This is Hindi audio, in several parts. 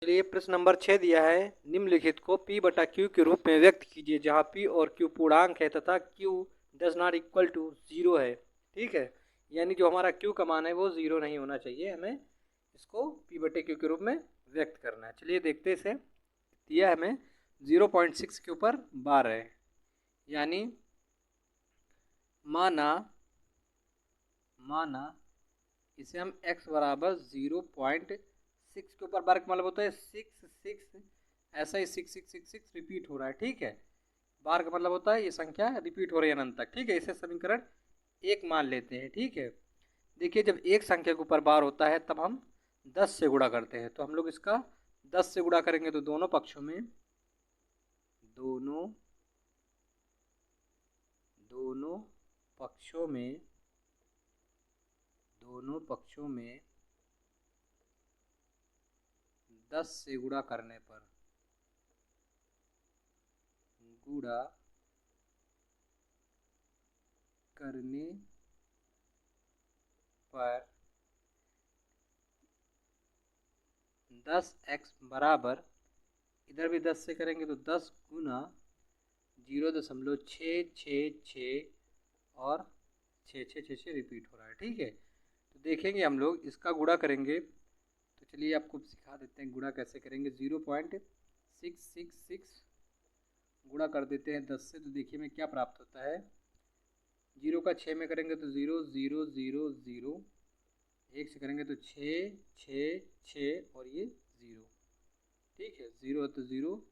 चलिए प्रश्न नंबर 6 दिया है। निम्नलिखित को P बटा Q के रूप में व्यक्त कीजिए जहाँ P और Q पूर्णांक है तथा Q does not equal to 0 है। ठीक है, यानी जो हमारा Q का मान है वो 0 नहीं होना चाहिए, हमें इसको P बटे Q के रूप में व्यक्त करना है। चलिए देखते इसे। दिया हमें 0.6 के ऊपर बार है, यानी माना इसे हम x बराबर 0.6 के ऊपर बार का मतलब होता है 6 ऐसा ही 6 रिपीट हो रहा है। ठीक है, बार का मतलब होता है ये संख्या रिपीट हो रही है अनंत तक। ठीक है, इसे समीकरण 1 मान लेते हैं। ठीक है, देखिए जब एक संख्या के ऊपर बार होता है तब हम 10 से गुणा करते हैं, तो हम लोग इसका 10 से गुणा करेंगे तो दोनों पक्षों में दोनों पक्षों में 10 से गुणा करने पर 10x बराबर, इधर भी 10 से करेंगे तो 10 गुना 0.666 और 6 रिपीट हो रहा है। ठीक है, तो देखेंगे हम लोग इसका गुणा करेंगे, तो चलिए आपको सिखा देते हैं गुणा कैसे करेंगे। 0.666 गुणा कर देते हैं 10 से, तो देखिए हमें क्या प्राप्त होता है। 0 का 6 में करेंगे तो 0 0 0 0, 1 से करेंगे तो 6 और ये 0। ठीक है, 0 है तो 0,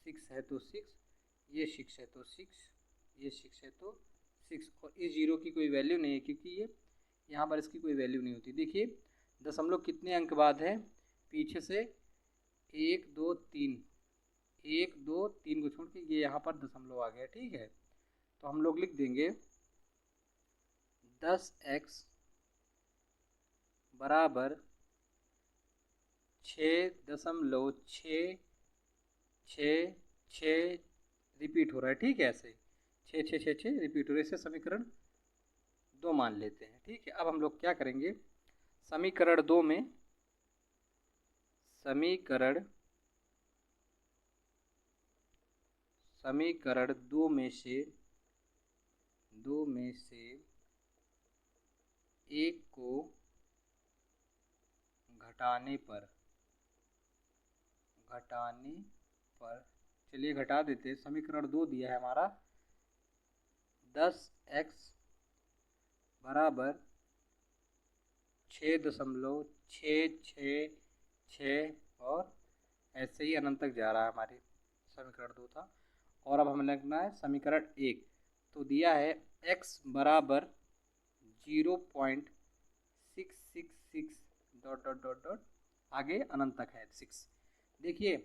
6 है तो 6, ये 6 है तो 6, ये 6 है तो 6, और इस 0 की कोई वैल्यू नहीं है क्योंकि ये यहाँ पर इसकी कोई वैल्यू नहीं होती। देखिए दशमलव कितने अंक बाद है, पीछे से 1 2 3, 1 2 3 को छोड़ के ये यहाँ पर दशमलव आ गया। ठीक है, तो हम लोग लिख देंगे 10x बराबर 6.666 रिपीट हो रहा है। ठीक है, ऐसे 6 रिपीट हो रहा है। इसे समीकरण 2 मान लेते हैं। ठीक है, अब हम लोग क्या करेंगे, समीकरण 2 में एक को घटाने पर चलिए घटा देते हैं। समीकरण 2 दिया है हमारा 10x बराबर 6.666 और ऐसे ही अनंत तक जा रहा है। हमारे समीकरण 2 था, और अब हमें लिखना है समीकरण 1। तो दिया है x बराबर 0.666 डॉट डॉट डॉट डॉट आगे अनंत तक है 6। देखिए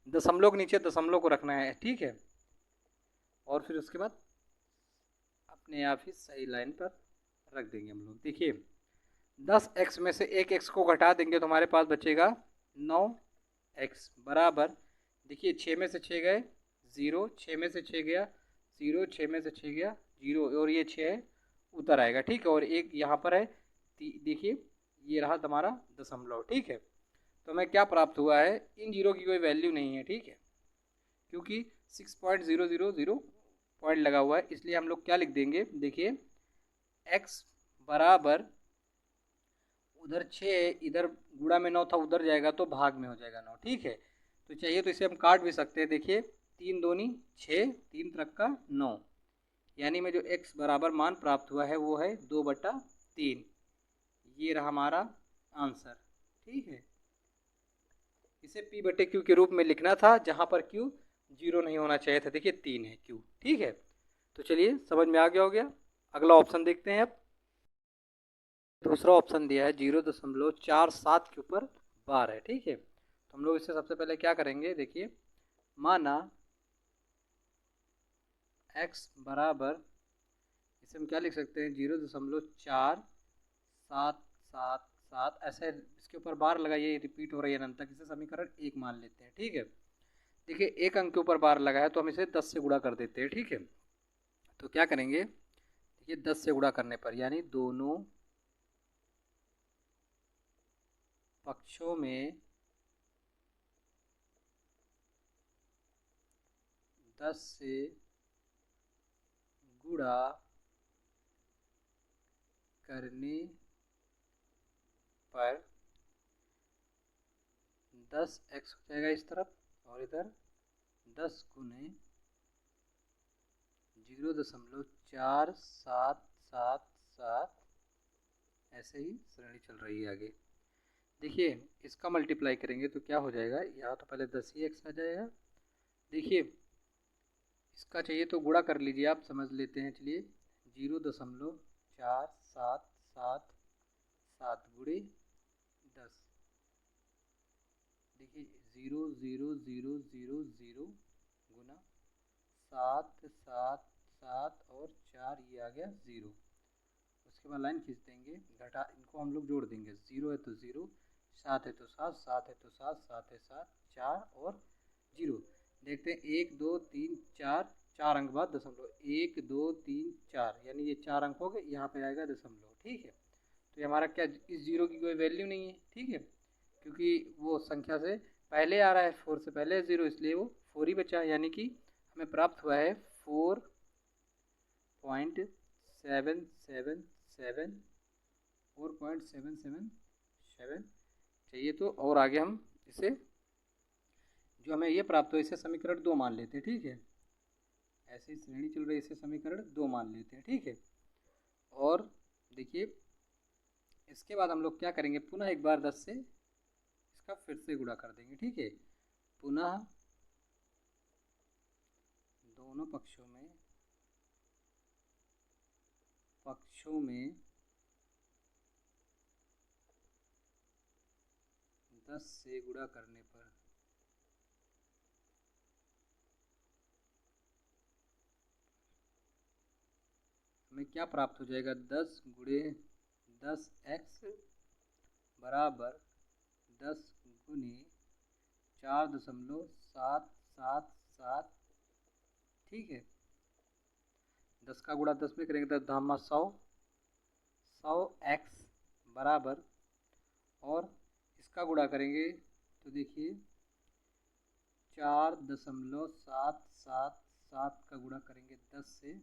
दशमलव के नीचे दशमलव को रखना है। ठीक है, और फिर उसके बाद अपने आप ही सही लाइन पर रख देंगे हम लोग। देखिए 10x में से एक x को घटा देंगे तो हमारे पास बचेगा 9x बराबर, देखिए 6 में से 6 गए 0, 6 में से 6 गया 0, 6 में से 6 गया 0, और ये 6 है उतर आएगा। ठीक है, और एक यहाँ पर है, देखिए ये रहा हमारा दशमलव। ठीक है, तो हमें क्या प्राप्त हुआ है, इन जीरो की कोई वैल्यू नहीं है। ठीक है, क्योंकि 6.000 पॉइंट लगा हुआ है, इसलिए हम लोग क्या लिख देंगे। देखिए x बराबर, उधर 6 इधर गुणा में 9 था, उधर जाएगा तो भाग में हो जाएगा 9। ठीक है, तो चाहिए तो इसे हम काट भी सकते हैं। देखिए 3 दूनी 6, 3 त्रिक का 9, यानी में जो x बराबर मान प्राप्त हुआ है वो है 2/3। ये रहा हमारा आंसर। ठीक है, इसे p बटे q के रूप में लिखना था जहाँ पर q 0 नहीं होना चाहिए था। देखिए 3 है q। ठीक है, तो चलिए समझ में आ गया हो गया। अगला ऑप्शन देखते हैं। अब दूसरा ऑप्शन दिया है 0.47 के ऊपर बार है। ठीक है, तो हम लोग इससे सबसे पहले क्या करेंगे, देखिए माना x बराबर, इसे हम क्या लिख सकते हैं 0.4777, ऐसे इसके ऊपर बार लगाइए, रिपीट हो रही है अनंत तक, इसे समीकरण 1 मान लेते हैं। ठीक है, देखिए एक अंक के ऊपर बार लगा है तो हम इसे 10 से गुणा कर देते हैं। ठीक है, तो क्या करेंगे, देखिए 10 से गुणा करने पर, यानी दोनों पक्षों में 10 से गुणा करने पर 10x हो जाएगा इस तरफ, और इधर 10 गुने 0.4777, ऐसे ही श्रेणी चल रही है आगे। देखिए इसका मल्टीप्लाई करेंगे तो क्या हो जाएगा, यहाँ तो पहले 10 ही x आ जाएगा। देखिए इसका चाहिए तो गुणा कर लीजिए, आप समझ लेते हैं। चलिए 0.4777 गुणे 10, देखिए 0.0000 गुना 777 और 4, ये आ गया 0। उसके बाद लाइन खींच देंगे, घटा इनको हम लोग जोड़ देंगे, 0 है तो 0, 7 है तो 7, 7 है तो 7, 7 है 7, 4 और 0। देखते हैं 1 2 3 4, 4 अंक बाद दशमलव, 1 2 3 4, यानी ये 4 अंक हो गए, यहाँ पे आएगा दशमलव। ठीक है, तो ये हमारा क्या, इस जीरो की कोई वैल्यू नहीं है। ठीक है, क्योंकि वो संख्या से पहले आ रहा है, 4 से पहले 0, इसलिए वो 4 ही बचा, यानी कि हमें प्राप्त हुआ है 4.777 4.777 चाहिए तो। और आगे हम इसे, जो हमें ये प्राप्त हो, इसे समीकरण 2 मान लेते हैं। ठीक है, ऐसी श्रेणी चल रही है, इसे समीकरण 2 मान लेते हैं। ठीक है, और देखिए इसके बाद हम लोग क्या करेंगे, पुनः एक बार 10 से इसका फिर से गुणा कर देंगे। ठीक है, पुनः दोनों पक्षों में 10 से गुणा करने पर हमें क्या प्राप्त हो जाएगा, 10 गुणे 10x बराबर 10 गुने 4.777। ठीक है, 10 का गुणा 10 में करेंगे तो धामा 100x बराबर, और इसका गुणा करेंगे तो देखिए 4.777 का गुणा करेंगे 10 से,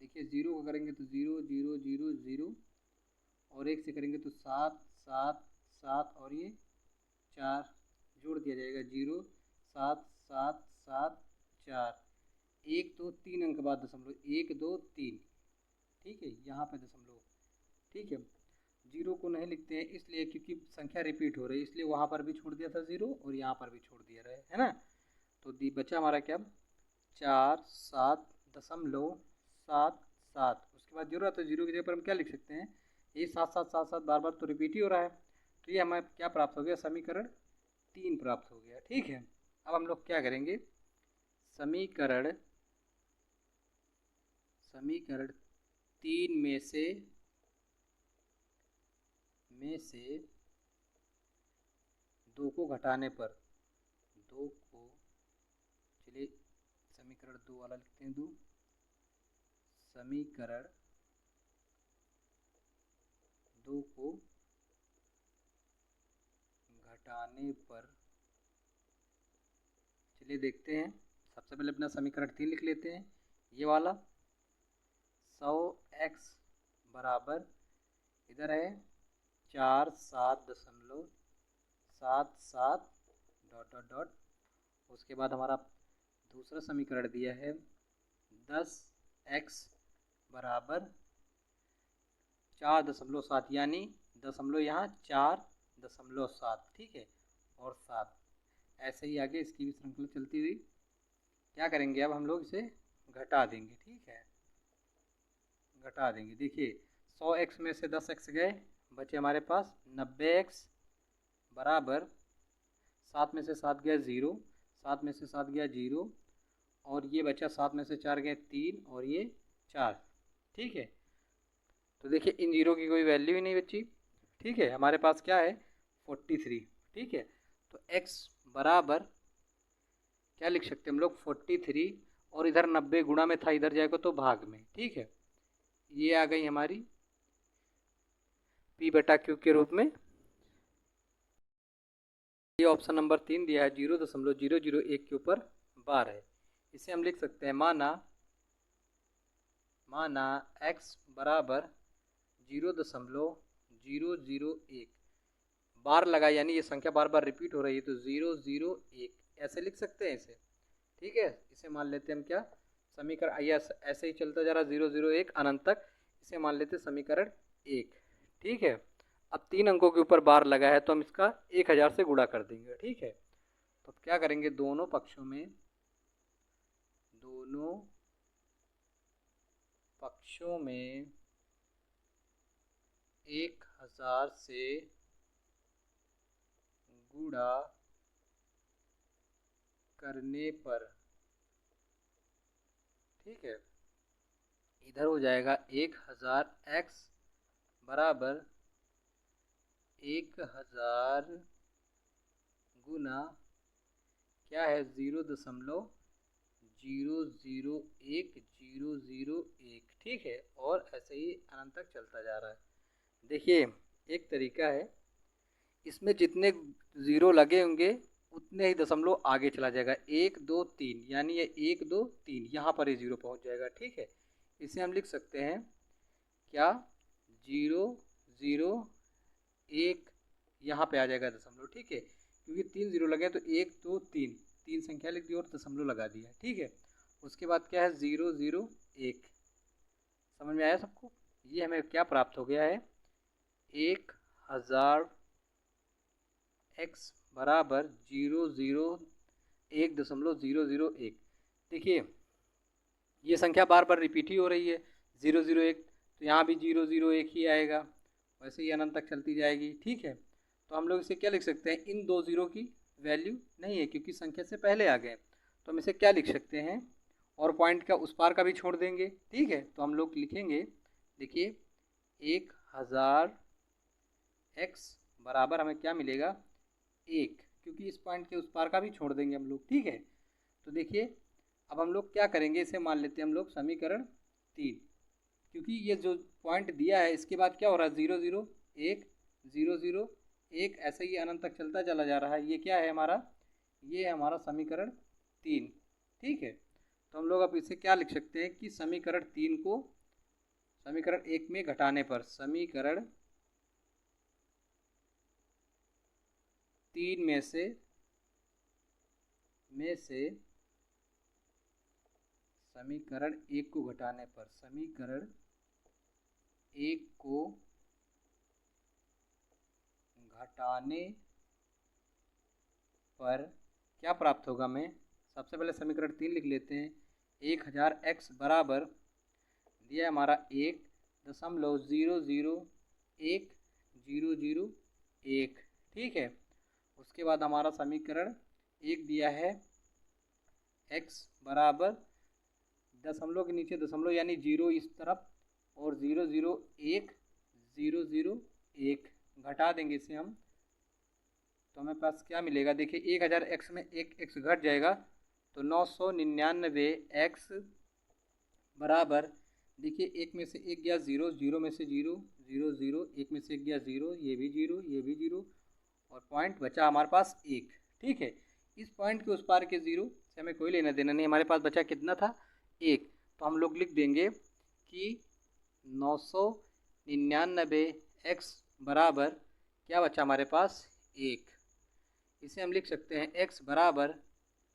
देखिए 0 का करेंगे तो 0 0 0 0, और 1 से करेंगे तो 7 7 7, और ये 4 जोड़ दिया जाएगा, 0 7 7 7 4, 1 2 3 अंक बाद दशमलव, 1 2 3। ठीक है, यहाँ पे दशमलव। ठीक है, 0 को नहीं लिखते हैं इसलिए क्योंकि संख्या रिपीट हो रही है, इसलिए वहाँ पर भी छोड़ दिया था 0 और यहाँ पर भी छोड़ दिया रहे, है ना। तो दी बचा हमारा क्या, 47.77। उसके बाद 0 है तो 0 की जगह पर हम क्या लिख सकते हैं, ये 7 7 7 7 बार बार तो रिपीट ही हो रहा है, तो ये हमें क्या प्राप्त हो गया, समीकरण 3 प्राप्त हो गया। ठीक है, अब हम लोग क्या करेंगे, समीकरण 3 में से 2 को घटाने पर, 2 को, चलिए समीकरण 2 वाला लिखते हैं, 2 समीकरण 2 को घटाने पर, चलिए देखते हैं। सबसे पहले अपना समीकरण 3 लिख लेते हैं, ये वाला 100x बराबर, इधर है 47.77 डॉट डॉट डॉट, उसके बाद हमारा दूसरा समीकरण दिया है 10x बराबर 4.7, यानी दशमलव यहाँ 4.7। ठीक है, और 7, ऐसे ही आगे इसकी भी श्रृंखला चलती हुई। क्या करेंगे, अब हम लोग इसे घटा देंगे। ठीक है, घटा देंगे। देखिए 100x में से 10x गए, बचे हमारे पास 90x बराबर 7 में से 7 गया 0, 7 में से 7 गया 0, और ये बचा 7 में से 4 गए 3, और ये 4। ठीक है, तो देखिए इन जीरो की कोई वैल्यू ही नहीं बची। ठीक है, हमारे पास क्या है, 43। ठीक है, तो x बराबर क्या लिख सकते हैं हम लोग, 43, और इधर 90 गुणा में था, इधर जाएगा तो भाग में। ठीक है, ये आ गई हमारी p/q के रूप में। ये ऑप्शन नंबर 3 दिया है, 0.001 के ऊपर बार है। इसे हम लिख सकते हैं माना x बराबर 0.001, बार लगा यानी ये संख्या बार बार रिपीट हो रही है तो 001 ऐसे लिख सकते हैं इसे। ठीक है, इसे मान लेते हैं हम क्या, समीकरण, ऐसे ही चलता जा रहा 001 अनंत तक, इसे मान लेते हैं समीकरण 1। ठीक है, अब 3 अंकों के ऊपर बार लगा है तो हम इसका 1000 से गुणा कर देंगे। ठीक है, तो क्या करेंगे, दोनों पक्षों में 1000 से गुणा करने पर, ठीक है, इधर हो जाएगा 1000 x बराबर 1000 गुना क्या है 0.001,001। ठीक है, और ऐसे ही अनंत तक चलता जा रहा है। देखिए एक तरीका है, इसमें जितने ज़ीरो लगे होंगे उतने ही दशमलव आगे चला जाएगा, 1 2 3, यानी ये 1 2 3 यहाँ पर ये ज़ीरो पहुँच जाएगा। ठीक है, इसे हम लिख सकते हैं क्या, 0.001 यहाँ पे आ जाएगा दशमलव। ठीक है, क्योंकि 3 ज़ीरो लगे तो 1 2 3, 3 संख्या लिख दी और दशमलव लगा दिया। ठीक है, उसके बाद क्या है 001, समझ में आया सबको। ये हमें क्या प्राप्त हो गया है, 1000 x बराबर 0.001। देखिए ये संख्या बार बार रिपीट ही हो रही है 001, तो यहाँ भी 001 ही आएगा, वैसे ही अनंत तक चलती जाएगी। ठीक है, तो हम लोग इसे क्या लिख सकते हैं, इन दो ज़ीरो की वैल्यू नहीं है क्योंकि संख्या से पहले आ गए, तो हम इसे क्या लिख सकते हैं, और पॉइंट का उस पार का भी छोड़ देंगे। ठीक है, तो हम लोग लिखेंगे, देखिए 1000 x बराबर हमें क्या मिलेगा 1, क्योंकि इस पॉइंट के उस पार का भी छोड़ देंगे हम लोग। ठीक है, तो देखिए अब हम लोग क्या करेंगे, इसे मान लेते हैं हम लोग समीकरण 3, क्योंकि ये जो पॉइंट दिया है इसके बाद क्या हो रहा है 001 ऐसे ही अनंत तक चलता चला जा रहा है। ये क्या है हमारा, ये है हमारा समीकरण 3। ठीक है, तो हम लोग अब इसे क्या लिख सकते हैं कि समीकरण 3 को समीकरण 1 में घटाने पर, समीकरण 3 में से समीकरण 1 को घटाने पर, समीकरण 1 को घटाने पर क्या प्राप्त होगा, मैं सबसे पहले समीकरण 3 लिख लेते हैं। 1000 x बराबर दिया हमारा 1.001,001। ठीक है, उसके बाद हमारा समीकरण 1 दिया है x बराबर दशमलव के नीचे दशमलव यानी 0 इस तरफ, और 0.001 घटा देंगे इसे हम, तो हमें पास क्या मिलेगा, देखिए 1000 x में एक x घट जाएगा तो 999 x बराबर, देखिए 1 में से 1 गया 0, 0 में से 0 0 0, 1 में से 1 गया 0, ये भी 0 ये भी 0, और पॉइंट बचा हमारे पास 1। ठीक है, इस पॉइंट के उस पार के 0 से हमें कोई लेना देना नहीं, हमारे पास बचा कितना था 1, तो हम लोग लिख देंगे कि 999 x बराबर क्या बचा हमारे पास 1। इसे हम लिख सकते हैं x बराबर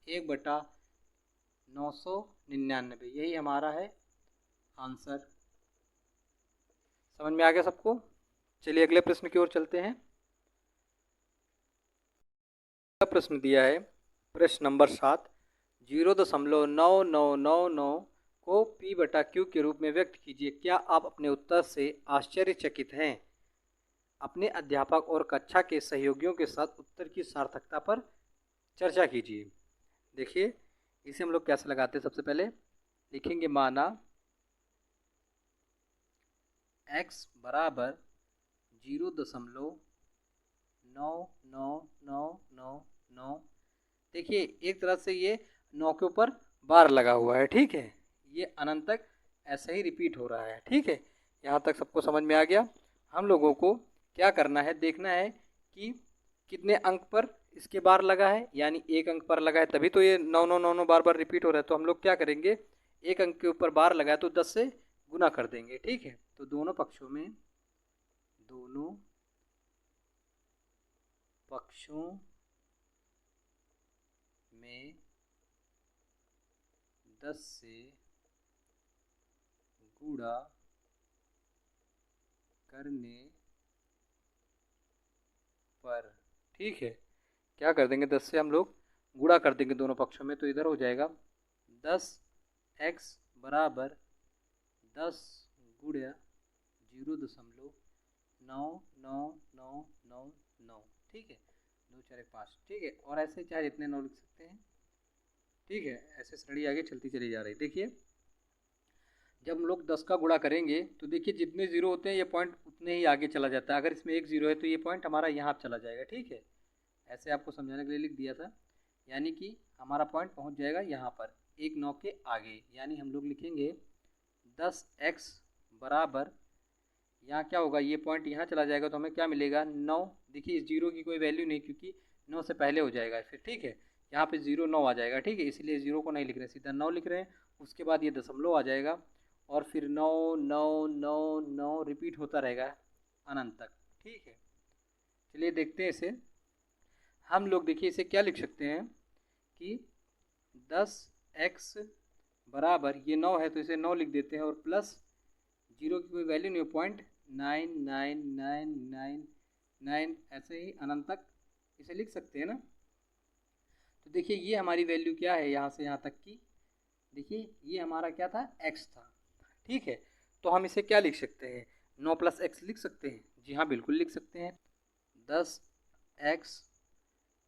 1/999, यही हमारा है आंसर। समझ में आ गया सबको। चलिए अगले प्रश्न की ओर चलते हैं। अगला प्रश्न दिया है प्रश्न नंबर 7, 0.9999 को p/q के रूप में व्यक्त कीजिए। क्या आप अपने उत्तर से आश्चर्यचकित हैं? अपने अध्यापक और कक्षा के सहयोगियों के साथ उत्तर की सार्थकता पर चर्चा कीजिए। देखिए इसे हम लोग कैसे लगाते हैं, सबसे पहले लिखेंगे माना x बराबर 0.99999। देखिए एक तरह से ये 9 के ऊपर बार लगा हुआ है। ठीक है, ये अनंत तक ऐसे ही रिपीट हो रहा है। ठीक है, यहाँ तक सबको समझ में आ गया। हम लोगों को क्या करना है, देखना है कि कितने अंक पर इसके बार लगा है, यानी एक अंक पर लगा है, तभी तो ये 9 9 9 9 बार बार रिपीट हो रहा है। तो हम लोग क्या करेंगे, एक अंक के ऊपर बार लगा है तो 10 से गुना कर देंगे, ठीक है। तो दोनों पक्षों में 10 से गुणा करने पर, ठीक है, क्या कर देंगे, 10 से हम लोग गुणा कर देंगे दोनों पक्षों में, तो इधर हो जाएगा 10x बराबर 10 गुणा 0.99999, ठीक है, 2 4 1 5, ठीक है। और ऐसे चाहे जितने 9 लिख सकते हैं, ठीक है। ऐसे श्रेणी आगे चलती चली जा रही। देखिए जब हम लोग 10 का गुणा करेंगे तो देखिए जितने जीरो होते हैं ये पॉइंट उतने ही आगे चला जाता है। अगर इसमें एक जीरो है तो ये पॉइंट हमारा यहाँ चला जाएगा, ठीक है। ऐसे आपको समझाने के लिए लिख दिया था, यानी कि हमारा पॉइंट पहुँच जाएगा यहाँ पर, एक 9 के आगे। यानी हम लोग लिखेंगे 10x बराबर, यहाँ क्या होगा, ये पॉइंट यहाँ चला जाएगा तो हमें क्या मिलेगा, 9। देखिए इस जीरो की कोई वैल्यू नहीं, क्योंकि 9 से पहले हो जाएगा फिर, ठीक है। यहाँ पे 0 9 आ जाएगा, ठीक है, इसलिए 0 को नहीं लिख रहे, सीधा 9 लिख रहे हैं। उसके बाद ये दशमलव आ जाएगा और फिर 9 9 9 9 रिपीट होता रहेगा अनंत तक, ठीक है। चलिए देखते हैं इसे हम लोग। देखिए इसे क्या लिख सकते हैं कि 10x बराबर, ये 9 है तो इसे 9 लिख देते हैं, और प्लस जीरो की कोई वैल्यू नहीं है, 0.99999, ऐसे ही अनंत तक इसे लिख सकते हैं ना। तो देखिए ये हमारी वैल्यू क्या है, यहाँ से यहाँ तक की, देखिए ये हमारा क्या था, x था, ठीक है। तो हम इसे क्या लिख सकते हैं, 9 + x लिख सकते हैं। जी हाँ, बिल्कुल लिख सकते हैं। 10x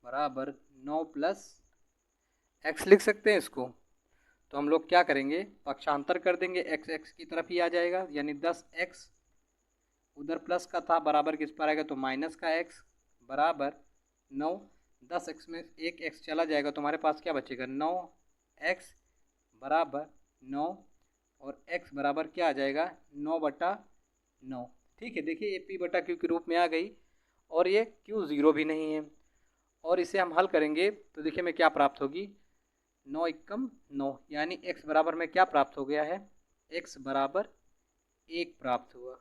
बराबर 9 + x लिख सकते हैं इसको। तो हम लोग क्या करेंगे, पक्षांतर कर देंगे, x x की तरफ ही आ जाएगा, यानी 10x उधर प्लस का था, बराबर किस पर आएगा, तो माइनस का x बराबर 9। 10x में एक x चला जाएगा तो हमारे पास क्या बचेगा, 9x बराबर 9, और x बराबर क्या आ जाएगा, 9/9, ठीक है। देखिए ये p/q के रूप में आ गई, और ये q 0 भी नहीं है। और इसे हम हल करेंगे तो देखिए हमें क्या प्राप्त होगी, 9 एकम 9, यानी x बराबर में क्या प्राप्त हो गया है, x बराबर 1 प्राप्त हुआ,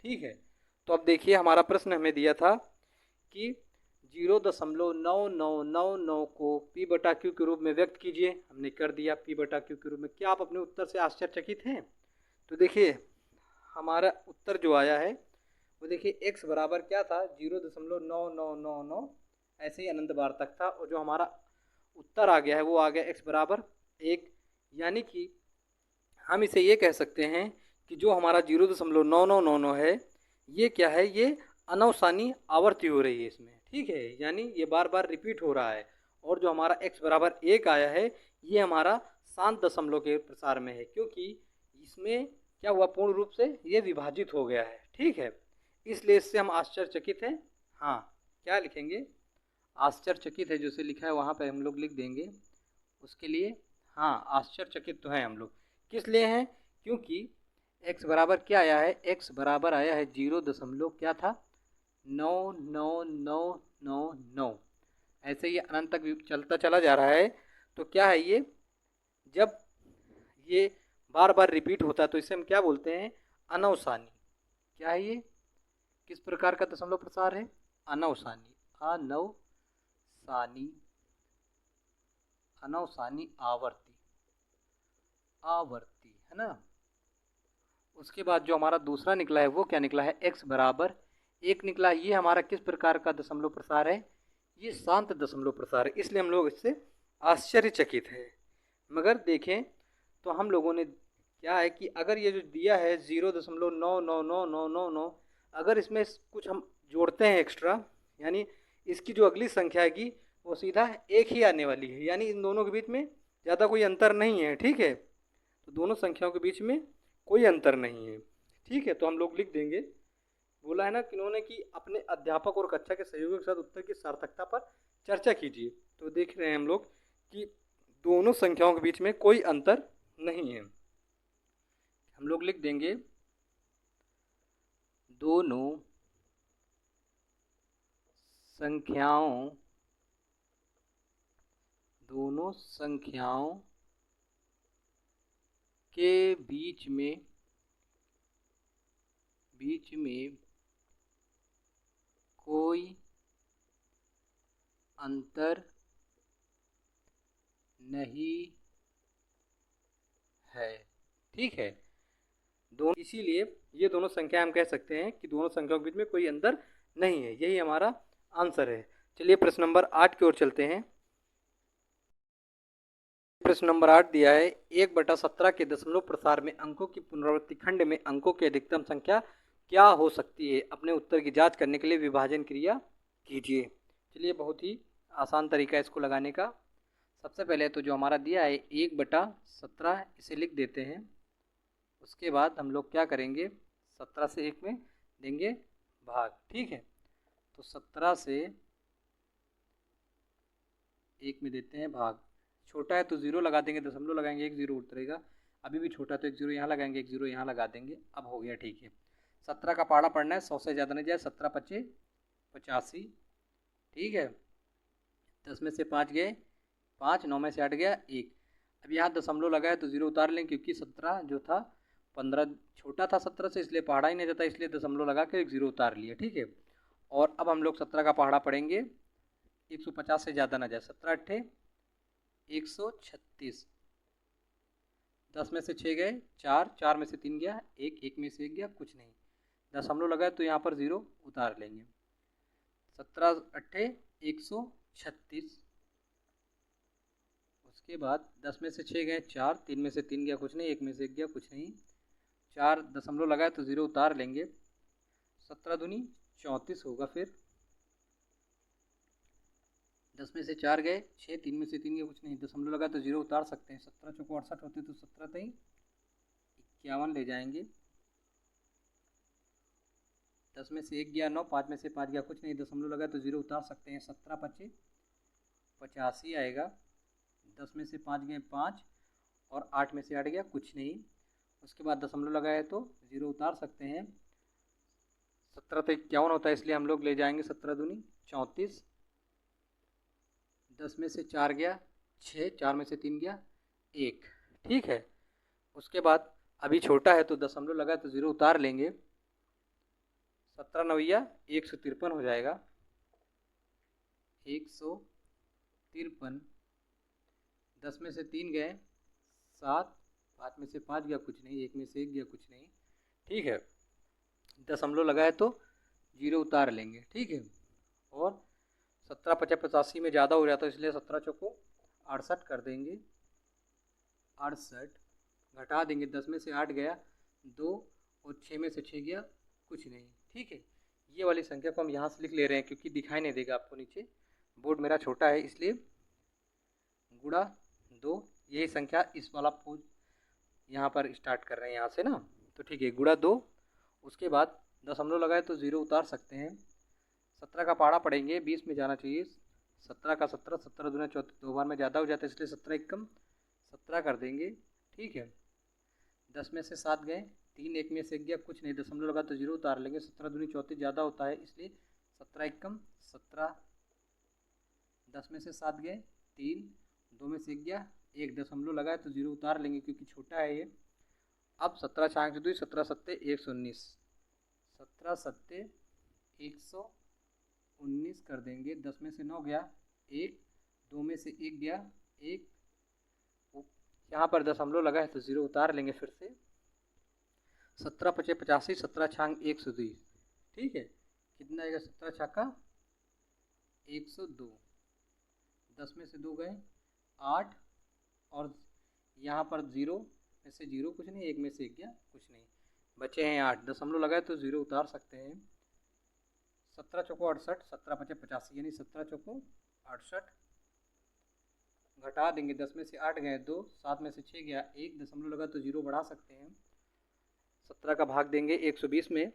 ठीक है। तो अब देखिए हमारा प्रश्न हमें दिया था कि 0.9999 को p/q के रूप में व्यक्त कीजिए, हमने कर दिया p/q के रूप में। क्या आप अपने उत्तर से आश्चर्यचकित हैं? तो देखिए हमारा उत्तर जो आया है वो देखिए x बराबर क्या था, 0.9999, ऐसे ही अनंत बार तक था, और जो हमारा उत्तर आ गया है वो आ गया x बराबर 1। यानी कि हम इसे ये कह सकते हैं कि जो हमारा 0.9999 है, ये क्या है, ये अनवसानी आवर्ती हो रही है इसमें, ठीक है, यानी ये बार बार रिपीट हो रहा है। और जो हमारा x बराबर 1 आया है, ये हमारा शांत दशमलव के प्रसार में है, क्योंकि इसमें क्या हुआ, पूर्ण रूप से ये विभाजित हो गया है, ठीक है। इसलिए इससे हम आश्चर्यचकित हैं। हाँ, क्या लिखेंगे, आश्चर्यचकित है, जैसे लिखा है वहाँ पे हम लोग लिख देंगे उसके लिए। हाँ, आश्चर्यचकित तो हैं हम लोग, किस लिए हैं, क्योंकि x बराबर क्या आया है, x बराबर आया है 0. क्या था, 99999। ऐसे ही अनंत तक चलता चला जा रहा है। तो क्या है ये, जब ये बार बार रिपीट होता है तो इसे हम क्या बोलते हैं, अनवसानी। क्या है ये, किस प्रकार का दशमलव प्रसार है, अनवसानी, अनवसानी, अनवसानी आवर्ती, आवर्ती, है ना। उसके बाद जो हमारा दूसरा निकला है वो क्या निकला है, x बराबर 1 निकला। ये हमारा किस प्रकार का दशमलव प्रसार है, ये शांत दशमलव प्रसार है, इसलिए हम लोग इससे आश्चर्यचकित है। मगर देखें तो हम लोगों ने क्या है कि अगर ये जो दिया है 0.999999, अगर इसमें कुछ हम जोड़ते हैं एक्स्ट्रा, यानी इसकी जो अगली संख्या आएगी वो सीधा 1 ही आने वाली है, यानी इन दोनों के बीच में ज़्यादा कोई अंतर नहीं है, ठीक है। तो दोनों संख्याओं के बीच में कोई अंतर नहीं है, ठीक है। तो हम लोग लिख देंगे, बोला है ना कि इन्होंने कि अपने अध्यापक और कक्षा के सहयोगियों के साथ उत्तर की सार्थकता पर चर्चा कीजिए। तो देख रहे हैं हम लोग कि दोनों संख्याओं के बीच में कोई अंतर नहीं है। हम लोग लिख देंगे दोनों संख्याओं के बीच में कोई अंतर नहीं है। ठीक है, दोनों, इसीलिए ये दोनों संख्या हम कह सकते हैं कि दोनों संख्याओं के बीच में कोई अंतर नहीं है। यही हमारा आंसर है। चलिए प्रश्न नंबर 8 की ओर चलते हैं। प्रश्न नंबर 8 दिया है 1/17 के दशमलव प्रसार में अंकों की पुनरावृत्ति खंड में अंकों की अधिकतम संख्या क्या हो सकती है? अपने उत्तर की जांच करने के लिए विभाजन क्रिया कीजिए। चलिए बहुत ही आसान तरीका है इसको लगाने का। सबसे पहले तो जो हमारा दिया है 1/17 इसे लिख देते हैं। उसके बाद हम लोग क्या करेंगे, 17 से 1 में देंगे भाग। ठीक है, तो 17 से 1 में देते हैं भाग। छोटा है तो 0 लगा देंगे, दशमलव लगाएंगे, 1 0 उतरेगा। अभी भी छोटा तो 1 0 यहाँ लगाएंगे, 1 0 यहाँ लगा देंगे। अब हो गया। ठीक है, 17 का पहाड़ा पढ़ना है, 100 से ज़्यादा नहीं जाए। 17 × 5 = 85। ठीक है, 10 में से 5 गए 5, 9 में से 8 गया 1। अब यहाँ दशमलव लगाए तो 0 उतार लें, क्योंकि 17 जो था 15 छोटा था 17 से, इसलिए पहाड़ा ही नहीं जाता, इसलिए दशमलव लगा के 1 0 उतार लिया। ठीक है, और अब हम लोग 17 का पहाड़ा पढ़ेंगे, 150 से ज़्यादा ना जाए। 17 × 8 = 136। 10 में से 6 गए 4, 4 में से 3 गया 1, 1 में से 1 गया कुछ नहीं। दशमलव लगाए तो यहाँ पर 0 उतार लेंगे। 17 × 8 = 136। उसके बाद 10 में से 6 गए 4, 3 में से 3 गया कुछ नहीं, 1 में से 1 गया कुछ नहीं। 4 दशमलव लगाए तो 0 उतार लेंगे। 17 दूनी 34 होगा। फिर 10 में से 4 गए 6, 3 में से 3 गया कुछ नहीं, दशमलव लगाए तो 0 उतार सकते हैं। 17 × 4 = 68 होते, तो 17 × 3 = 51 ले जाएंगे। 10 में से 1 गया 9, 5 में से 5 गया कुछ नहीं, दशमलव लगाए तो 0 उतार सकते हैं। 17 × 5 = 85 आएगा। 10 में से 5 गए 5, और 8 में से 8 गया कुछ नहीं। उसके बाद दशमलव लगाए तो 0 उतार सकते हैं। 17 तो 51 होता है, इसलिए हम लोग ले जाएंगे 17 दूनी 34। 10 में से 4 गया 6, 4 में से 3 गया 1। ठीक है, उसके बाद अभी छोटा है तो दशमलव लगाए तो 0 उतार लेंगे। 17 9 = 153 हो जाएगा। 153। 10 में से 3 गए 7, 5 में से 5 गया कुछ नहीं, 1 में से 1 गया कुछ नहीं। ठीक है, दशमलव लगाए तो 0 उतार लेंगे। ठीक है, और 17 × 5 = 85 में ज़्यादा हो जाता है, इसलिए 17 × 4 = 68 कर देंगे। 68 घटा देंगे। 10 में से 8 गया 2, और 6 में से 6 गया कुछ नहीं। ठीक है, ये वाली संख्या को हम यहाँ से लिख ले रहे हैं, क्योंकि दिखाई नहीं देगा आपको नीचे, बोर्ड मेरा छोटा है, इसलिए गुणा 2। यही संख्या इस वाला पोज यहाँ पर स्टार्ट कर रहे हैं यहाँ से ना, तो ठीक है, गुणा 2। उसके बाद दशमलव लगाए तो 0 उतार सकते हैं। 17 का पहाड़ा पढ़ेंगे, 20 में जाना चाहिए। 17 का 17, 17 दूना 34, 2 बार में ज़्यादा हो जाता है, इसलिए 17 × 1 = 17 कर देंगे। ठीक है, 10 में से 7 गए 3, 1 में से 1 गया कुछ नहीं, दशमलव लगा तो 0 उतार लेंगे। 17 दूनी 34 ज़्यादा होता है, इसलिए 17 × 1 = 17। 10 में से 7 गए 3, 2 में से 1 गया 1, दशमलव लगाए तो 0 उतार लेंगे, क्योंकि छोटा है ये। अब 17 × 5 = 2, 17 7 = 119। 17 7 = 119 कर देंगे। 10 में से 9 गया 1, 2 में से 1 गया 1, यहाँ पर दशमलव लगा है तो 0 उतार लेंगे फिर से। 17 × 5 = 85, 17 × 6 = 102। ठीक है, कितना आएगा? 17 × 6 = 102। 10 में से 2 गए 8, और यहाँ पर 0 में से 0 कुछ नहीं, 1 में से 1 गया कुछ नहीं, बचे हैं 8। दशमलव लगाए तो 0 उतार सकते हैं। 17 × 4 = 68, 17 × 5 = 85, यानी 17 × 4 = 68 घटा देंगे। 10 में से 8 गए 2, 7 में से 6 गया 1, दशमलव लगा तो 0 बढ़ा सकते हैं। 17 का भाग देंगे 120 में,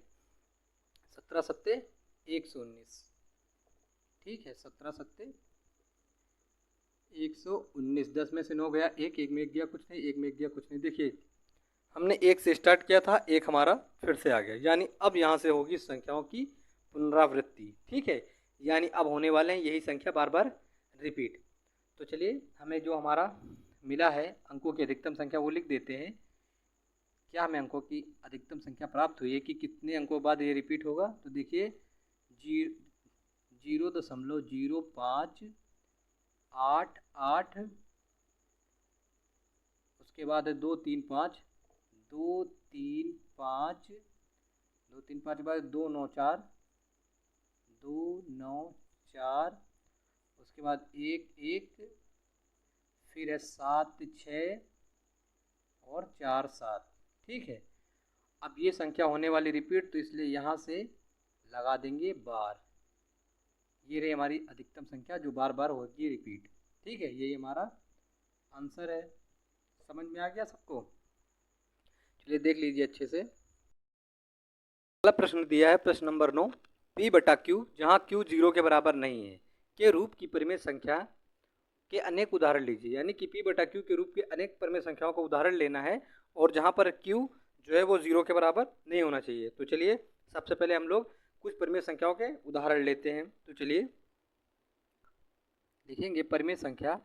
17 7 = 119। ठीक है, 17 7 = 119। 10 में से 9 गया 1, 1 में 1 गया कुछ नहीं, 1 में 1 गया कुछ नहीं। देखिए हमने 1 से स्टार्ट किया था, 1 हमारा फिर से आ गया, यानी अब यहाँ से होगी संख्याओं की पुनरावृत्ति। ठीक है, यानी अब होने वाले हैं यही संख्या बार बार रिपीट। तो चलिए हमें जो हमारा मिला है अंकों की अधिकतम संख्या वो लिख देते हैं। क्या हमें अंकों की अधिकतम संख्या प्राप्त हुई है कि कितने अंकों बाद ये रिपीट होगा? तो देखिए 0.0588, उसके बाद है 235, 235, 235 के बाद 294, 294, उसके बाद 11, फिर है 76 और 47। ठीक है, अब ये संख्या होने वाली रिपीट, तो इसलिए यहाँ से लगा देंगे बार। ये रही हमारी अधिकतम संख्या जो बार बार होगी रिपीट। ठीक है, यही हमारा आंसर है। समझ में आ गया सबको? चलिए देख लीजिए अच्छे से। अगला प्रश्न दिया है प्रश्न नंबर 9, P बटा Q जहाँ Q 0 के बराबर नहीं है के रूप की परिमेय संख्या के अनेक उदाहरण लीजिए। यानी कि P बटा Q के रूप के अनेक परिमेय संख्याओं का उदाहरण लेना है और जहाँ पर Q जो है वो 0 के बराबर नहीं होना चाहिए। तो चलिए सबसे पहले हम लोग कुछ परिमेय संख्याओं के उदाहरण लेते हैं। तो चलिए लिखेंगे परिमेय संख्या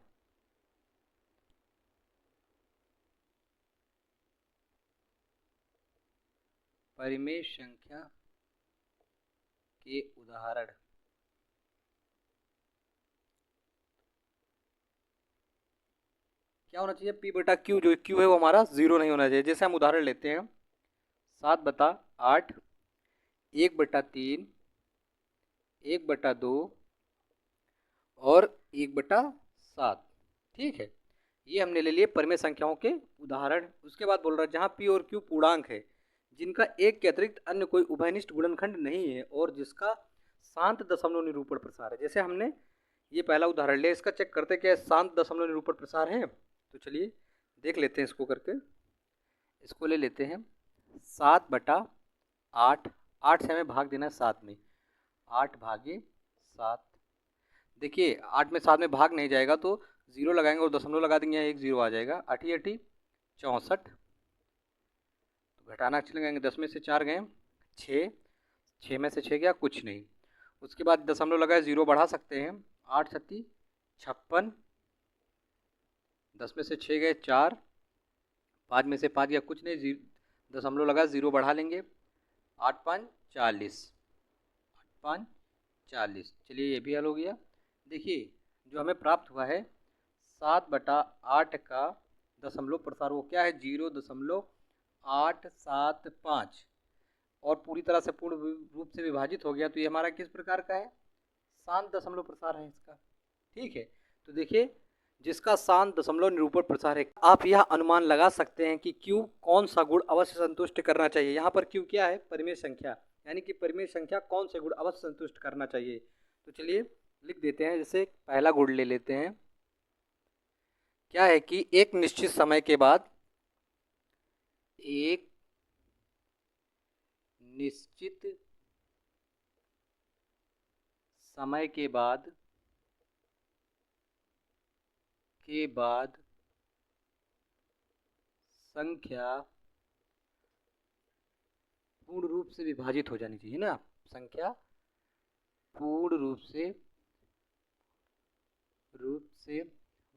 के उदाहरण। क्या होना चाहिए? P बटा Q, जो Q है वो हमारा 0 नहीं होना चाहिए। जैसे हम उदाहरण लेते हैं 7/8, 1/3, 1/2 और 1/7। ठीक है, ये हमने ले लिए परिमेय संख्याओं के उदाहरण। उसके बाद बोल रहा है जहाँ P और Q पूर्णांक है जिनका एक के अतिरिक्त अन्य कोई उभयनिष्ठ गुणनखंड नहीं है और जिसका शांत दशमलव निरूपण प्रसार है। जैसे हमने ये पहला उदाहरण लिया, इसका चेक करते क्या शांत दशमलव निरूपण प्रसार है। तो चलिए देख लेते हैं इसको करके। इसको ले लेते हैं 7/8, 8 से हमें भाग देना है 7 में, 8/7। देखिए 8 में 7 में भाग नहीं जाएगा तो 0 लगाएंगे और दशमलव लगा देंगे, यहाँ 1 0 आ जाएगा। 8 8 64, तो घटाना अच्छे लगाएंगे, 10 में से 4 गए 6, 6 में से 6 गया कुछ नहीं। उसके बाद दशमलव लगाए 0 बढ़ा सकते हैं, 8 36 56, 10 में से 6 गए 4, 5 में से 5 गया कुछ नहीं, दशमलव लगा 0 बढ़ा लेंगे, 8 5 40, 8 5 40। चलिए ये भी हल हो गया। देखिए जो हमें प्राप्त हुआ है 7/8 का दशमलव प्रसार वो क्या है 0.875 और पूरी तरह से पूर्ण रूप से विभाजित हो गया। तो ये हमारा किस प्रकार का है? शांत दशमलव प्रसार है इसका। ठीक है, तो देखिए जिसका शांत दशमलव निरूपण प्रसार है, आप यह अनुमान लगा सकते हैं कि Q कौन सा गुण अवश्य संतुष्ट करना चाहिए। यहाँ पर Q क्या है? परिमेय संख्या, यानी कि परिमेय संख्या कौन से गुण अवश्य संतुष्ट करना चाहिए। तो चलिए लिख देते हैं। जैसे पहला गुण ले लेते हैं, क्या है कि एक निश्चित समय के बाद, एक निश्चित समय के बाद संख्या पूर्ण रूप से विभाजित हो जानी चाहिए ना, संख्या पूर्ण रूप से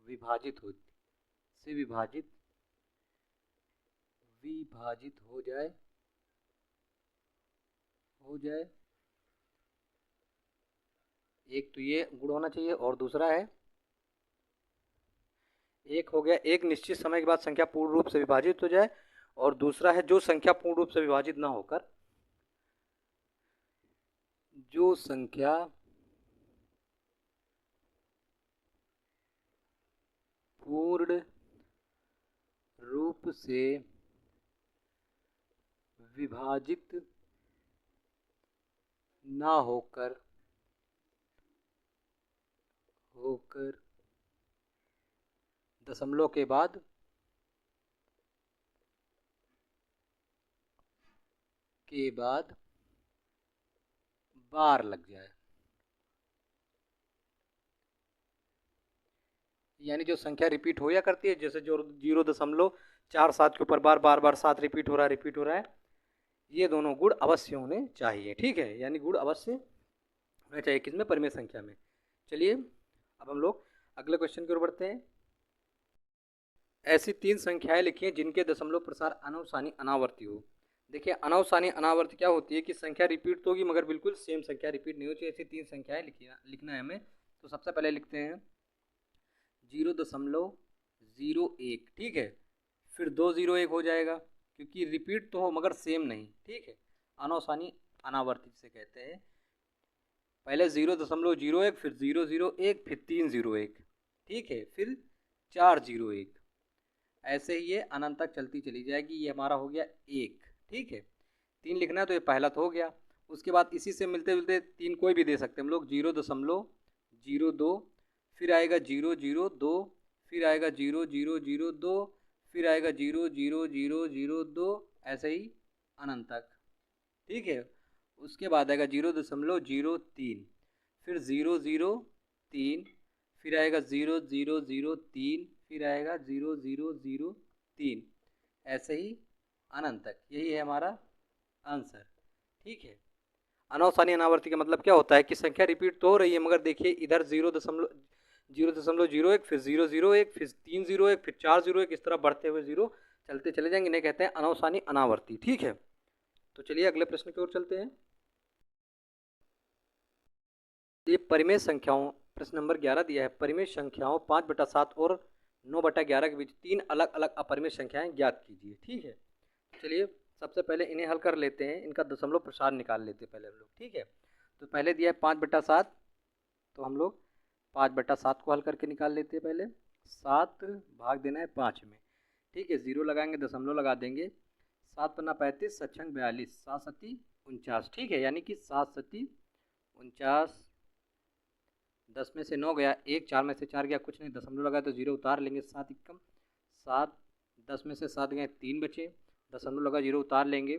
विभाजित हो जाए एक तो ये गुण होना चाहिए और दूसरा है, एक हो गया एक निश्चित समय के बाद संख्या पूर्ण रूप से विभाजित हो जाए और दूसरा है जो संख्या पूर्ण रूप से विभाजित ना होकर, जो संख्या पूर्ण रूप से विभाजित ना होकर दशमलव के बाद बार लग जाए। यानी जो संख्या रिपीट हो या करती है, जैसे जो 0.47 के ऊपर बार बार 7 रिपीट हो रहा है, ये दोनों गुण अवश्य होने चाहिए। ठीक है, यानी गुण अवश्य होना चाहिए किसमें, परिमेय संख्या में। चलिए अब हम लोग अगले क्वेश्चन की ओर बढ़ते हैं। ऐसी 3 संख्याएं लिखिए जिनके दशमलव प्रसार अनावसानी अनावर्ती हो। देखिए अनावसानी अनावर्ती क्या होती है कि संख्या रिपीट तो होगी मगर बिल्कुल सेम संख्या रिपीट नहीं होती। ऐसी 3 संख्याएं लिखना है हमें। तो सबसे पहले लिखते हैं 0.01, ठीक है। फिर 201 हो जाएगा क्योंकि रिपीट तो हो मगर सेम नहीं, ठीक है। अनावसानी अनावर्ती से कहते हैं। पहले 0.01, फिर 001, फिर 301, ठीक है, फिर 401। ऐसे ही ये अनंत तक चलती चली जाएगी। ये हमारा हो गया 1, ठीक है। 3 लिखना है तो ये पहला तो हो गया। उसके बाद इसी से मिलते जुलते 3 कोई भी दे सकते हैं हम लोग, 0.02, फिर आएगा 002, फिर आएगा 0002, फिर आएगा 00002, ऐसे ही अनंत तक, ठीक है। उसके बाद आएगा 0.03, फिर 003, फिर आएगा 0003, फिर आएगा 0003, ऐसे ही अनंत तक। यही है हमारा आंसर, ठीक है। अनावसानी अनावर्ती का मतलब क्या होता है कि संख्या रिपीट तो हो रही है मगर देखिए इधर 0.01, फिर 001, फिर 301, फिर 401, इस तरह बढ़ते हुए जीरो चलते चले जाएंगे, इन्हें कहते हैं अनावसानी अनावर्ती, ठीक है। तो चलिए अगले प्रश्न की ओर चलते हैं। ये परिमेय संख्याओं, प्रश्न नंबर 11 दिया है। परिमेय संख्याओं 5/7 और 9/11 के बीच 3 अलग अलग अपरिमेय संख्याएं ज्ञात कीजिए, ठीक है। चलिए सबसे पहले इन्हें हल कर लेते हैं, इनका दशमलव प्रसार निकाल लेते हैं पहले हम लोग, ठीक है। तो पहले दिया है 5/7, तो हम लोग 5/7 को हल करके निकाल लेते हैं। पहले 7 भाग देना है 5 में, ठीक है। 0 लगाएंगे, दशमलव लगा देंगे। 7 पन्ना 35, 7 छंग 42, 7 सती 49, ठीक है। यानी कि 7 सती 49, 10 में से 9 गया, 1, 4 में से 4 गया, कुछ नहीं, दशमलव लगा तो 0 उतार लेंगे। 7 एकम 7, 10 में से 7 गए, 3 बचे, दशमलव लगा 0 उतार लेंगे।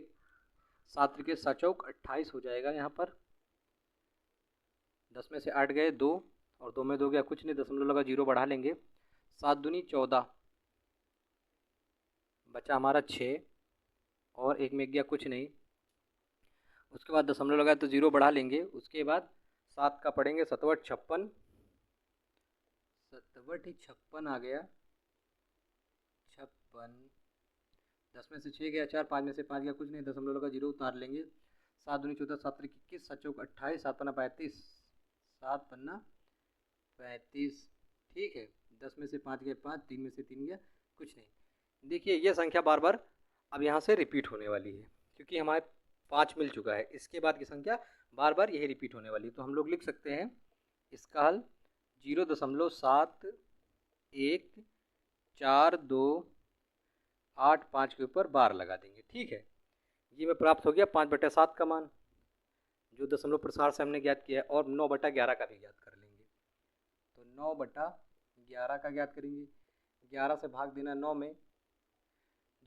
7 त्रिके 7 चौक 28 हो जाएगा यहाँ पर। 10 में से 8 गए, 2, और 2 में 2 गया, कुछ नहीं, दशमलव लगा 0 बढ़ा लेंगे। 7 दूनी 14, बचा हमारा 6, और 1 में गया, कुछ नहीं। उसके बाद दशमलव लगा तो 0 बढ़ा लेंगे। उसके बाद 7 का पढ़ेंगे 7 56, 7 56 आ गया, 56। 10 में से 6 गया 4, 5 में से 5 गया, कुछ नहीं, दशमलव लगा 0 उतार लेंगे। 7 दूनी 14, 7 त्रिक 21, 7 चौक 28, 7 पन्ना 35, 7 पन्ना 35, ठीक है। 10 में से 5 गए 5, 3 में से 3 गया, कुछ नहीं। देखिए ये संख्या बार बार अब यहाँ से रिपीट होने वाली है क्योंकि हमारे 5 मिल चुका है। इसके बाद की संख्या बार बार यही रिपीट होने वाली है। तो हम लोग लिख सकते हैं इसका हल 0.7145 के ऊपर बार लगा देंगे, ठीक है। ये में प्राप्त हो गया 5/7 का मान जो दशमलव प्रसार से हमने ज्ञात किया है, और 9/11 का भी ज्ञात कर लेंगे। तो 9/11 का ज्ञात करेंगे। 11 से भाग देना 9 में,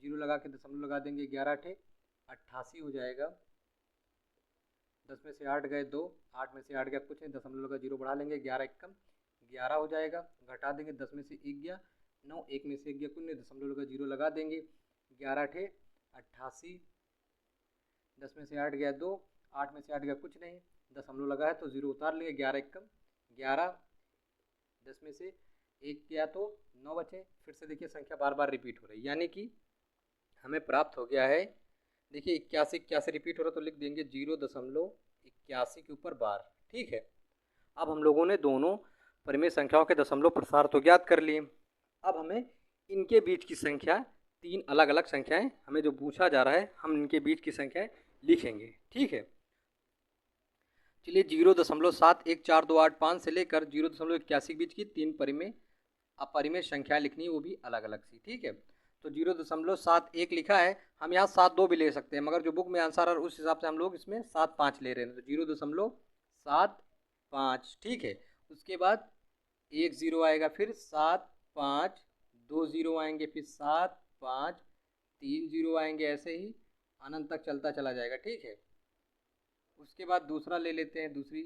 0 लगा के दशमलव लगा देंगे, 11 × 88 हो जाएगा। 10 में से 8 गए 2, 8 में से 8 गया, कुछ नहीं, दशमलव लगा 0 बढ़ा लेंगे, 11 एकम 11 हो जाएगा। घटा देंगे, 10 में से 1 गया 9, 1 में से 1 गया, कुछ नहीं, दशमलव लगा 0 लगा देंगे, 11 × 88। 10 में से 8 गया 2, 8 में से 8 गया, कुछ नहीं, दशमलव लगा है तो 0 उतार लेंगे, 11 एकम 11। 10 में से 1 गया तो 9 बचे। फिर से देखिए संख्या बार बार रिपीट हो रही है, यानी कि हमें प्राप्त हो गया है। देखिए 81 रिपीट हो रहा तो लिख देंगे 0.81 के ऊपर बार, ठीक है। अब हम लोगों ने दोनों परिमेय संख्याओं के दशमलव प्रसार तो ज्ञात कर लिए। अब हमें इनके बीच की संख्या, 3 अलग अलग संख्याएं हमें जो पूछा जा रहा है, हम इनके बीच की संख्याएं लिखेंगे, ठीक है। चलिए 0.71428 से लेकर 0.81 के बीच की 3 परिमेय अपरिमेय संख्याएं लिखनी है, वो भी अलग अलग सी, ठीक है। तो 0.71 लिखा है, हम यहाँ 72 भी ले सकते हैं मगर जो बुक में आंसर है उस हिसाब से हम लोग इसमें 75 ले रहे हैं। तो 0.75, ठीक है। उसके बाद 1 0 आएगा, फिर 7 5, 2 0 आएंगे, फिर 7 5, 3 0 आएंगे, ऐसे ही अनंत तक चलता चला जाएगा, ठीक है। उसके बाद दूसरा ले लेते हैं, दूसरी,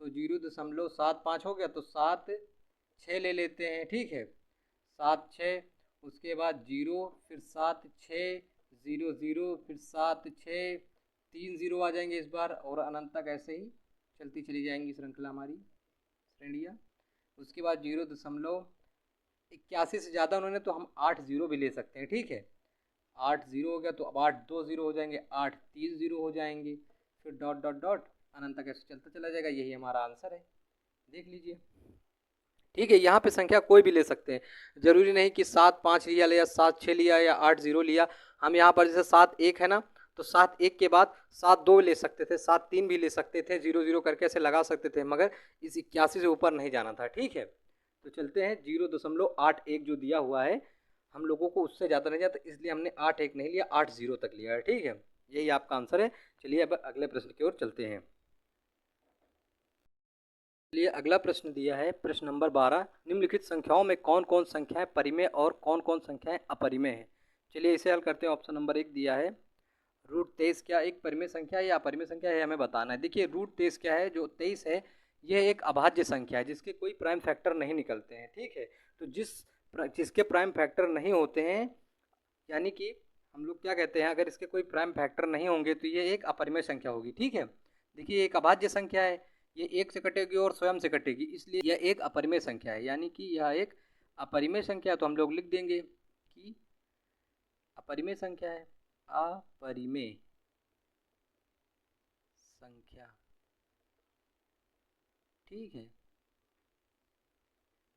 तो 0.75 हो गया, तो 7 6 ले लेते हैं, ठीक है। 7 6, उसके बाद 0, फिर 7 6 0 0, फिर 7 6, 3 0 आ जाएंगे इस बार, और अनंत तक ऐसे ही चलती चली जाएंगी श्रृंखला हमारी श्रेणियाँ। उसके बाद 0.81 से ज़्यादा उन्होंने तो हम 8 जीरो भी ले सकते हैं, ठीक है। 8 जीरो हो गया तो अब 8 2 जीरो हो जाएंगे, 8 3 जीरो हो जाएंगे, फिर डॉट डॉट डॉट अनंत तक ऐसे चलता चला जाएगा। यही हमारा आंसर है, देख लीजिए, ठीक है। यहाँ पे संख्या कोई भी ले सकते हैं, जरूरी नहीं कि 7 5 लिया या 7 6 लिया या 8 0 लिया। हम यहाँ पर जैसे 7 1 है ना, तो 7 1 के बाद 7 2 ले सकते थे, 7 3 भी ले सकते थे, 0 0 करके ऐसे लगा सकते थे, मगर इस 81 से ऊपर नहीं जाना था, ठीक है। तो चलते हैं 0.81 जो दिया हुआ है हम लोगों को उससे ज़्यादा नहीं जाता, इसलिए हमने 8 1 नहीं लिया, 8 0 तक लिया है, ठीक है। यही आपका आंसर है। चलिए अब अगले प्रश्न की ओर चलते हैं। चलिए अगला प्रश्न दिया है, प्रश्न नंबर 12, निम्नलिखित संख्याओं में कौन कौन संख्याएं परिमेय और कौन कौन संख्याएं अपरिमेय है। चलिए इसे हल करते हैं। ऑप्शन नंबर 1 दिया है √23 क्या एक परिमेय संख्या है या अपरिमेय संख्या है, हमें बताना है। देखिए √23 क्या है, जो 23 है यह एक अभाज्य संख्या है जिसके कोई प्राइम फैक्टर नहीं निकलते हैं, ठीक है। तो जिसके प्राइम फैक्टर नहीं होते हैं, यानी कि हम लोग क्या कहते हैं, अगर इसके कोई प्राइम फैक्टर नहीं होंगे तो ये एक अपरिमेय संख्या होगी, ठीक है। देखिए एक अभाज्य संख्या है, ये 1 से कटेगी और स्वयं से कटेगी, इसलिए यह एक अपरिमेय संख्या है, यानी कि यह एक अपरिमेय संख्या है। तो हम लोग लिख देंगे कि अपरिमेय संख्या है, अपरिमेय संख्या, ठीक है।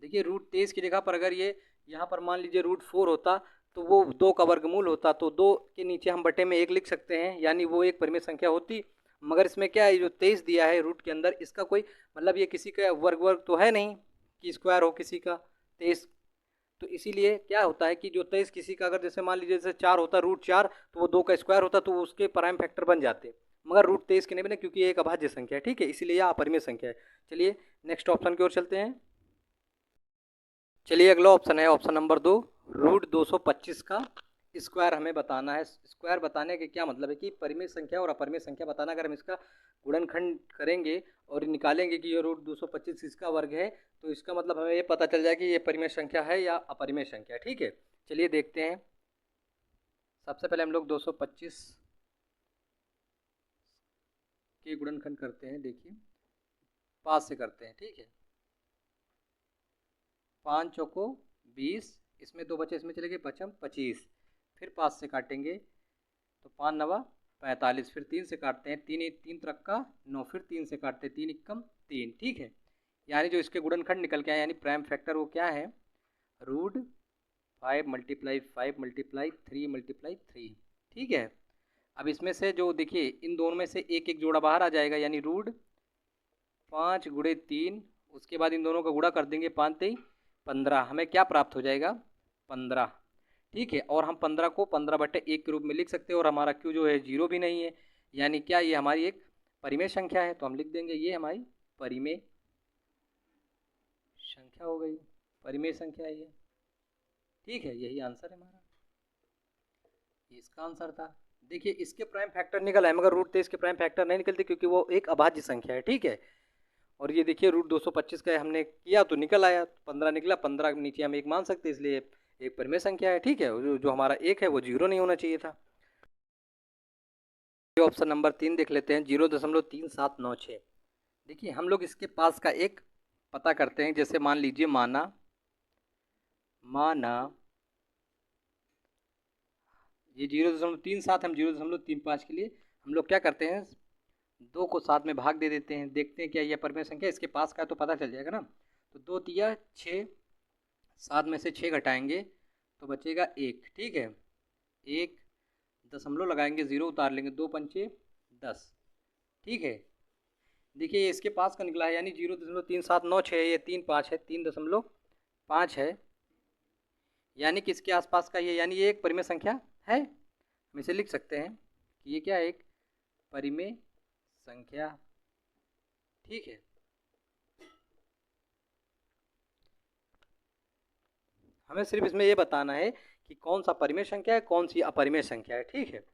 देखिए √23 की जगह पर अगर ये यहाँ पर मान लीजिए √4 होता तो वो 2 का वर्गमूल होता, तो 2 के नीचे हम बटे में 1 लिख सकते हैं, यानी वो एक परिमेय संख्या होती। मगर इसमें क्या है, जो 23 दिया है रूट के अंदर, इसका कोई मतलब ये किसी का वर्ग तो है नहीं कि स्क्वायर हो किसी का 23। तो इसीलिए क्या होता है कि जो 23 किसी का, अगर जैसे मान लीजिए जैसे 4 होता √4 तो वो 2 का स्क्वायर होता, तो उसके प्राइम फैक्टर बन जाते, मगर √23 के नहीं बने क्योंकि ये एक अभाज्य संख्या है, ठीक है, इसीलिए यह अपरिमेय संख्या है। चलिए नेक्स्ट ऑप्शन की ओर चलते हैं। चलिए अगला ऑप्शन है ऑप्शन नंबर 2, √225 का स्क्वायर हमें बताना है। स्क्वायर बताने के क्या मतलब है कि परिमेय संख्या और अपरिमेय संख्या बताना, अगर हम इसका गुणनखंड करेंगे और निकालेंगे कि ये √225 इसका वर्ग है, तो इसका मतलब हमें ये पता चल जाए कि ये परिमेय संख्या है या अपरिमेय संख्या, ठीक है। चलिए देखते हैं। सबसे पहले हम लोग 225 के गुणनखंड करते हैं। देखिए 5 से करते हैं, ठीक है। 5 चौको 20, इसमें 2 बचे, इसमें चले गए पचम 25, फिर 5 से काटेंगे तो 5 नवा 45, फिर 3 से काटते हैं, 3 3 तरक्का 9, फिर 3 से काटते हैं, 3 इक्कम 3, ठीक है। यानी जो इसके गुणनखंड निकल के आए, यानी प्राइम फैक्टर वो क्या है, √5 × 5 × 3 × 3, ठीक है। अब इसमें से जो देखिए इन दोनों में से एक एक जोड़ा बाहर आ जाएगा, यानी √5 × 3, उसके बाद इन दोनों का गुणा कर देंगे, 5 3 15, हमें क्या प्राप्त हो जाएगा 15, ठीक है। और हम 15 को 15/1 के रूप में लिख सकते हैं, और हमारा क्यू जो है 0 भी नहीं है, यानी क्या ये हमारी एक परिमेय संख्या है। तो हम लिख देंगे ये हमारी परिमेय संख्या हो गई, परिमेय संख्या है ये, ठीक है। यही आंसर है हमारा, ये इसका आंसर था। देखिए इसके प्राइम फैक्टर निकल आए, मगर √23 के प्राइम फैक्टर नहीं निकलते क्योंकि वो एक अभाज्य संख्या है, ठीक है। और ये देखिए √225 का हमने किया तो निकल आया, 15 निकला, 15 के नीचे हम 1 मान सकते हैं, इसलिए एक परिमेय संख्या है, ठीक है। जो हमारा 1 है वो 0 नहीं होना चाहिए था। ऑप्शन नंबर 3 देख लेते हैं, 0.3796। देखिए हम लोग इसके पास का एक पता करते हैं, जैसे मान लीजिए माना ये 0.37, हम 0.35 के लिए हम लोग क्या करते हैं, 2 को 7 में भाग दे देते हैं, देखते हैं क्या यह परिमेय संख्या इसके पास का है, तो पता चल जाएगा ना। तो 2 तिया 6, 7 में से 6 घटाएंगे तो बचेगा 1, ठीक है। 1 दशमलव लगाएंगे, 0 उतार लेंगे, 2 पंचे 10, ठीक है। देखिए ये इसके पास का निकला है, यानी 0.3796, ये 3 5 है, 3.5 है, यानी कि इसके आसपास का ये, यानी ये एक परिमेय संख्या है। हम इसे लिख सकते हैं कि ये क्या है, एक परिमेय संख्या, ठीक है। हमें सिर्फ इसमें ये बताना है कि कौन सा परिमेय संख्या है, कौन सी अपरिमेय संख्या है, ठीक है।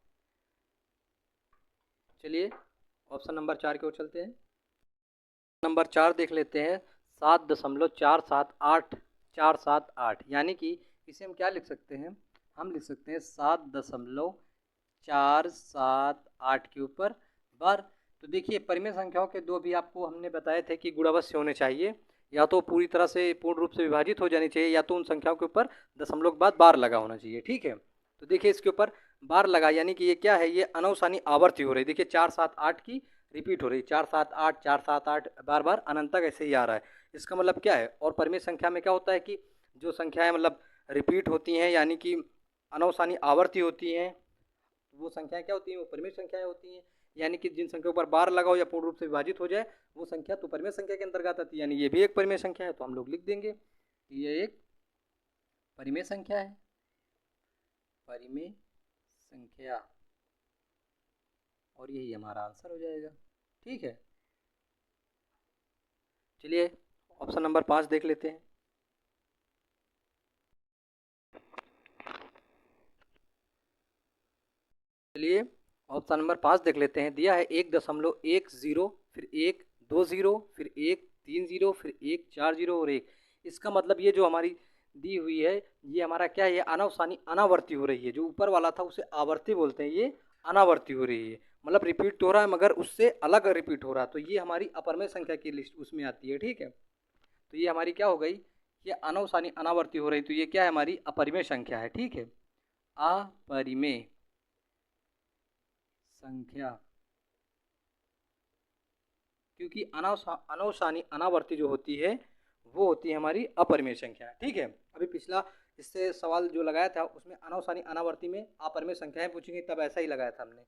चलिए ऑप्शन नंबर 4 की ओर चलते हैं। नंबर 4 देख लेते हैं, 7.478478, यानी कि इसे हम क्या लिख सकते हैं, हम लिख सकते हैं 7.478 के ऊपर बार तो देखिए परिमेय संख्याओं के दो भी आपको हमने बताए थे कि गुण अवश्य होने चाहिए, या तो पूरी तरह से पूर्ण रूप से विभाजित हो जानी चाहिए, या तो उन संख्याओं के ऊपर दशमलव के बाद बार लगा होना चाहिए। ठीक है, तो देखिए इसके ऊपर बार लगा यानी कि ये क्या है, ये अनवसानी आवर्ती हो रही है। देखिए 4 7 8 की रिपीट हो रही है, 4 7 8 4 7 8 बार बार अनंत तक ऐसे ही आ रहा है। इसका मतलब क्या है, और परिमेय संख्या में क्या होता है कि जो संख्याएं मतलब रिपीट होती हैं यानी कि अनवसानी आवर्ती होती हैं, वो संख्याएं क्या होती हैं, वो परिमेय संख्याएं होती हैं। यानी कि जिन संख्याओं पर बार लगाओ या पूर्ण रूप से विभाजित हो जाए वो संख्या तो परिमेय संख्या के अंतर्गत आती है, यानी ये भी एक परिमेय संख्या है। तो हम लोग लिख देंगे कि ये एक परिमेय संख्या है, परिमेय संख्या, और यही हमारा आंसर हो जाएगा। ठीक है, चलिए ऑप्शन नंबर 5 देख लेते हैं। चलिए ऑप्शन नंबर 5 देख लेते हैं। दिया है 1.10 फिर 1 2 0 फिर 1 3 0 फिर 1 4 0 और 1। इसका मतलब ये जो हमारी दी हुई है ये हमारा क्या है, ये अनवसानी अनावर्ती हो रही है। जो ऊपर वाला था उसे आवर्ती बोलते हैं, ये अनावर्ती हो रही है, मतलब रिपीट हो रहा है मगर उससे अलग रिपीट हो रहा है। तो ये हमारी अपरमेय संख्या की लिस्ट उसमें आती है। ठीक है, तो ये हमारी क्या हो गई, ये अनवसानी अनावर्ती हो रही, तो ये क्या है, हमारी अपरिमेय संख्या है। ठीक है, अपरिमेय संख्या, क्योंकि अनवसानी अनावर्ती जो होती है वो होती है हमारी अपरिमेय संख्या। ठीक है, अभी पिछला इससे सवाल जो लगाया था उसमें अनवसानी अनावर्ती में अपरिमेय संख्याएं पूछी गई, तब ऐसा ही लगाया था हमने।